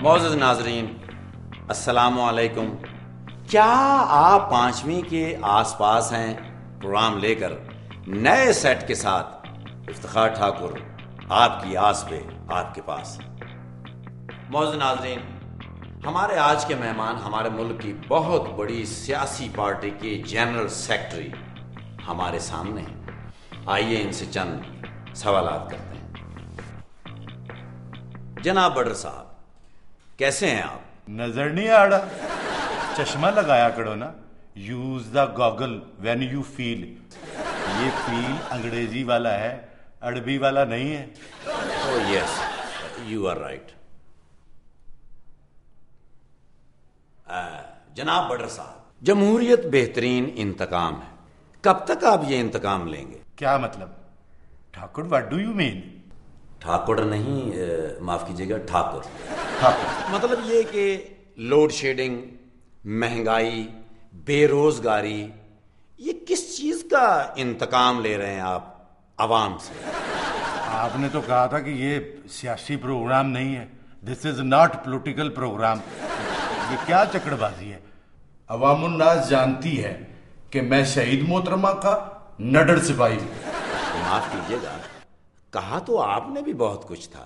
معزز ناظرین السلام علیکم. کیا آپ پانچویں کے آس پاس ہیں؟ پروگرام لے کر نئے سیٹ کے ساتھ افتخار ٹھاکر آپ کی آس پہ آپ کے پاس. معزز ناظرین، ہمارے آج کے مہمان ہمارے ملک کی بہت بڑی سیاسی پارٹی کے جنرل سیکرٹری ہمارے سامنے ہیں. آئیے ان سے چند سوالات کرتے ہیں. جناب بڈر صاحب، کیسے ہیں آپ؟ نظر نہیں آ رہا؟ چشمہ لگایا کرو نا. Use the Google when you feel. یہ فیل انگریزی والا ہے، عربی والا نہیں ہے. Oh yes, you are right. جناب بڈر صاحب، جمہوریت بہترین انتقام ہے. کب تک آپ یہ انتقام لیں گے؟ کیا مطلب؟ Thakur what do you mean? Thakur نہیں، معاف کیجیے گا، ٹھاکر. ٹھاکر مطلب یہ کہ لوڈ شیڈنگ، مہنگائی، بے روزگاری، یہ کس چیز کا انتقام لے رہے ہیں آپ عوام سے؟ آپ نے تو کہا تھا کہ یہ سیاسی پروگرام نہیں ہے. دس از ناٹ پولیٹیکل پروگرام. یہ کیا چکر بازی ہے؟ عوام الناس جانتی ہے کہ میں شہید محترمہ کا نڈر سپاہی ہوں. معاف کیجیے گا، کہا تو آپ نے بھی بہت کچھ تھا.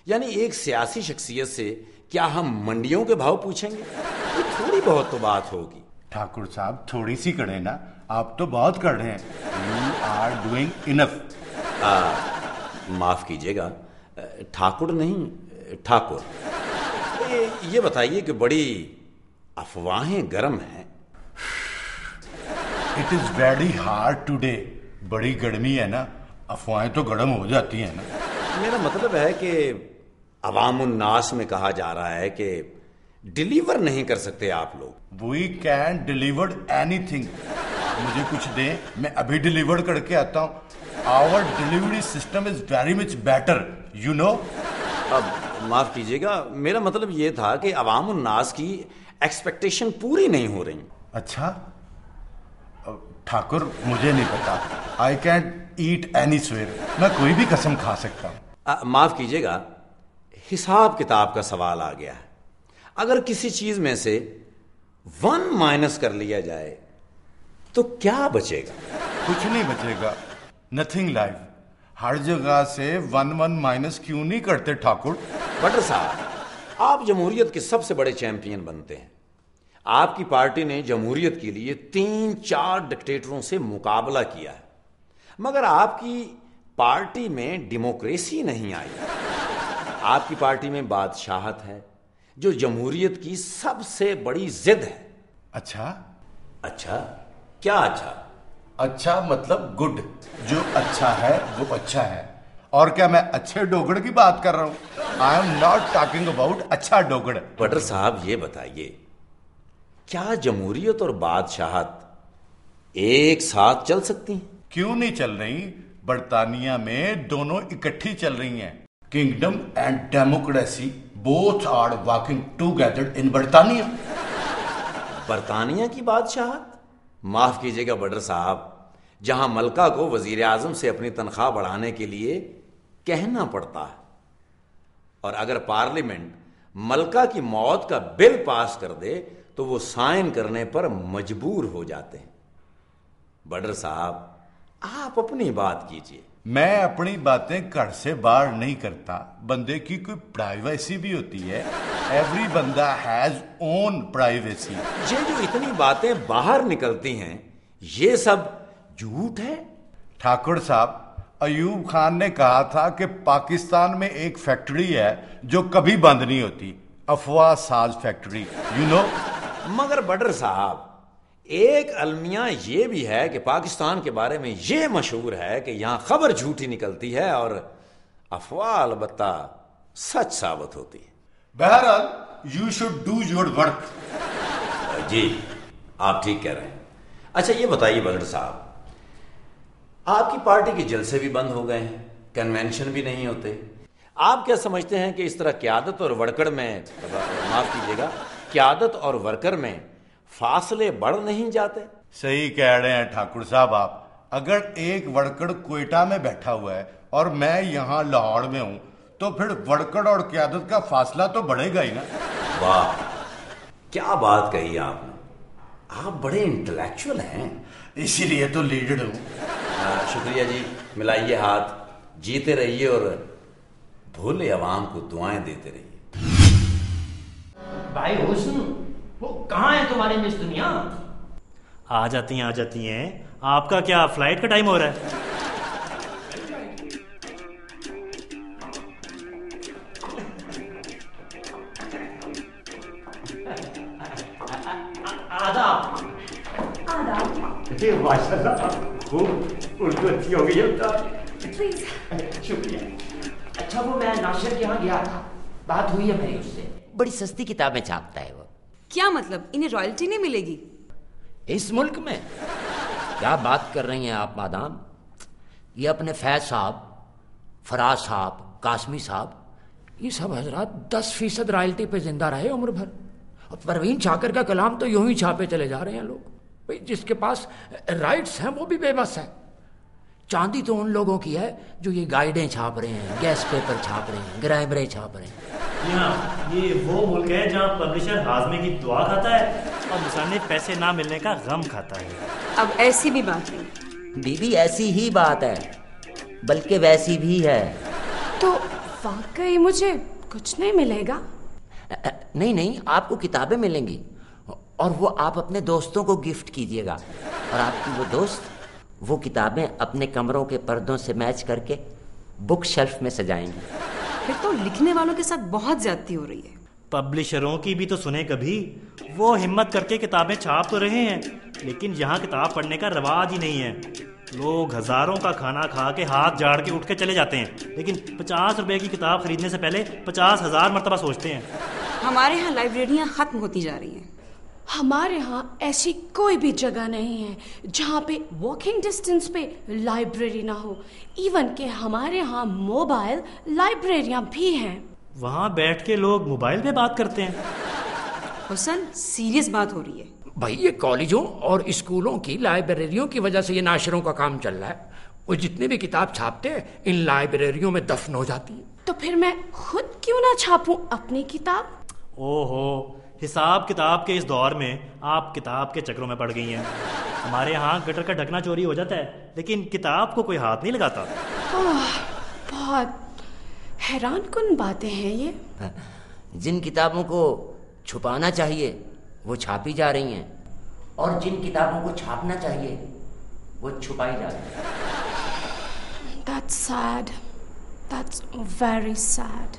یعنی ایک سیاسی شخصیت سے کیا ہم منڈیوں کے بھاؤ پوچھیں گے؟ یہ تھوڑی بہت تو بات ہوگی. ٹھاکر صاحب تھوڑی سی کریں نا، آپ تو بہت کر رہے ہیں. یو آر ڈوئنگ انف. معاف کیجیے گا، ٹھاکر نہیں، ٹھاکر. یہ بتائیے کہ بڑی افواہیں گرم ہیں. It is very hard today. بڑی گرمی ہے نا، افواہیں تو گرم ہو جاتی ہیں نا. میرا مطلب ہے کہ عوام الناس میں کہا جا رہا ہے کہ ڈیلیور نہیں کر سکتے آپ لوگ. وی کین ڈیلیور اینی تھنگ. مجھے کچھ دیں، میں ابھی ڈیلیور کر کے آتا ہوں. Our delivery system is very much better, you know. اب معاف کیجیے گا، میرا مطلب یہ تھا کہ عوام الناس کی ایکسپیکٹیشن پوری نہیں ہو رہی. اچھا ٹھاکر، مجھے نہیں پتا. آئی کین ایٹ اینی سویر. میں کوئی بھی قسم کھا سکتا ہوں. معاف کیجیے گا، حساب کتاب کا سوال آ گیا ہے. اگر کسی چیز میں سے 1 مائنس کر لیا جائے تو کیا بچے گا؟ کچھ نہیں بچے گا. Nothing life. ہر جگہ سے 1 مائنس کیوں نہیں کرتے ٹھاکر؟ بٹر صاحب، آپ جمہوریت کے سب سے بڑے چیمپئن بنتے ہیں. آپ کی پارٹی نے جمہوریت کے لیے 3-4 ڈکٹیٹروں سے مقابلہ کیا ہے، مگر آپ کی پارٹی میں ڈیموکریسی نہیں آئی. آپ کی پارٹی میں بادشاہت ہے، جو جمہوریت کی سب سے بڑی ضد ہے. اچھا اچھا کیا اچھا؟ اچھا مطلب گڈ. جو اچھا ہے وہ اچھا ہے. اور کیا میں اچھے ڈوگڑ کی بات کر رہا ہوں؟ I am not talking about اچھا ڈوگڑ. بٹر صاحب یہ بتائیے، کیا جمہوریت اور بادشاہت ایک ساتھ چل سکتی ہیں؟ کیوں نہیں چل رہی؟ برطانیہ میں دونوں اکٹھی چل رہی ہیں. Kingdom and democracy both are walking together in برطانیہ. برطانیہ کی بادشاہت؟ معاف کیجیے گا بڈر صاحب، جہاں ملکہ کو وزیر اعظم سے اپنی تنخواہ بڑھانے کے لیے کہنا پڑتا ہے، اور اگر پارلیمنٹ ملکہ کی موت کا بل پاس کر دے تو وہ سائن کرنے پر مجبور ہو جاتے ہیں. بڈر صاحب، آپ اپنی بات کیجیے. میں اپنی باتیں گھر سے باہر نہیں کرتا. بندے کی کوئی پرائیویسی بھی ہوتی ہے. ایوری بندہ ہیز اون پرائیویسی. یہ جو اتنی باتیں باہر نکلتی ہیں، یہ سب جھوٹ ہے. ٹھاکر صاحب، ایوب خان نے کہا تھا کہ پاکستان میں ایک فیکٹری ہے جو کبھی بند نہیں ہوتی. افواہ ساز فیکٹری، یو نو. مگر بڈر صاحب، ایک المیہ یہ بھی ہے کہ پاکستان کے بارے میں یہ مشہور ہے کہ یہاں خبر جھوٹی نکلتی ہے اور افواہ البتہ سچ ثابت ہوتی ہے. بہرحال you should do your work. جی آپ ٹھیک کہہ رہے ہیں. اچھا یہ بتائیے بڈر صاحب، آپ کی پارٹی کے جلسے بھی بند ہو گئے ہیں، کنونشن بھی نہیں ہوتے. آپ کیا سمجھتے ہیں کہ اس طرح قیادت اور ورکر میں، معاف کیجیے گا، قیادت اور ورکر میں فاصلے بڑھ نہیں جاتے؟ صحیح کہہ رہے ہیں ٹھاکر صاحب آپ. اگر ایک ورکر کوئٹہ میں بیٹھا ہوا ہے اور میں یہاں لاہور میں ہوں تو پھر وڑکڑ اور قیادت کا فاصلہ تو بڑھے گا ہی نا. واہ کیا بات کہی آپ نے, آپ بڑے انٹلیکچوئل ہیں. اسی لیے تو لیڈر ہوں. شکریہ جی, ملائیے ہاتھ, جیتے رہیے اور بھولے عوام کو دعائیں دیتے رہیے. بھائی حسن, وہ کہاں ہے تمہاری مس دنیا؟ آ جاتی ہیں. آپ کا کیا فلائٹ کا ٹائم ہو رہا ہے؟ اردو اچھی ہو گئی پلیز. شکریہ. اچھا وہ میں ناشر کے یہاں گیا تھا, بات ہوئی ہے میری اس سے, بڑی سستی کتابیں چھاپتا ہے وہ. کیا مطلب, انہیں رائلٹی نہیں ملے گی اس ملک میں؟ کیا بات کر رہی ہیں آپ مادام؟ یہ اپنے فیض صاحب, فراز صاحب, قاسمی صاحب, یہ سب حضرات 10% رائلٹی پہ زندہ رہے عمر بھر. اور پروین شاکر کا کلام تو یوں ہی چھاپے چلے جا رہے ہیں لوگ. بھئی جس کے پاس رائٹس ہیں وہ بھی بے بس ہے. چاندی تو ان لوگوں کی ہے جو یہ گائیڈیں چھاپ رہے ہیں, گیس پیپر چھاپ رہے ہیں, گرامریں چھاپ رہے ہیں. یہ وہ ملک ہے جہاں پبلشر ہاضمے کی دعا کھاتا ہے اور مصنف پیسے نہ ملنے کا غم کھاتا ہے. اب ایسی بھی بات نہیں بی بی, ایسی ہی بات ہے, بلکہ ویسی بھی ہے. تو واقعی مجھے کچھ نہیں ملے گا؟ نہیں, آپ کو کتابیں ملیں گی, اور وہ آپ اپنے دوستوں کو گفٹ کیجیے گا, اور آپ کی وہ دوست وہ کتابیں اپنے کمروں کے پردوں سے میچ کر کے بک شیلف میں سجائیں گی. پھر تو لکھنے والوں کے ساتھ بہت زیادتی ہو رہی ہے. پبلشروں کی بھی تو سنیں کبھی. وہ ہمت کر کے کتابیں چھاپ تو رہے ہیں, لیکن یہاں کتاب پڑھنے کا رواج ہی نہیں ہے. لوگ ہزاروں کا کھانا کھا کے ہاتھ جاڑ کے اٹھ کے چلے جاتے ہیں, لیکن 50 روپے کی کتاب خریدنے سے پہلے 50,000 مرتبہ سوچتے ہیں. ہمارے ہاں لائبریریاں ختم ہوتی جا رہی ہیں. ہمارے ہاں ایسی کوئی بھی جگہ نہیں ہے جہاں پہ واکنگ ڈسٹینس پہ لائبریری نہ ہو. ایون کہ ہمارے ہاں موبائل لائبریریاں بھی ہیں. وہاں بیٹھ کے لوگ موبائل پہ بات کرتے ہیں. حسن, سیریس بات ہو رہی ہے. بھائی یہ کالجوں اور اسکولوں کی لائبریریوں کی وجہ سے یہ ناشروں کا کام چل رہا ہے. وہ جتنے بھی کتاب چھاپتے ہیں ان لائبریریوں میں دفن ہو جاتی ہے. تو پھر میں خود کیوں نہ چھاپوں اپنی کتاب؟ اوہو, حساب کتاب کے اس دور میں آپ کتاب کے چکروں میں پڑ گئی ہیں. ہمارے ہاں گٹر کا ڈھکنا چوری ہو جاتا ہے, لیکن کتاب کو کوئی ہاتھ نہیں لگاتا. بہت حیران کن باتیں ہیں یہ. جن کتابوں کو چھپانا چاہیے وہ چھاپی جا رہی ہیں, اور جن کتابوں کو چھاپنا چاہیے وہ چھپائی جا رہی ہیں. That's sad. That's very sad.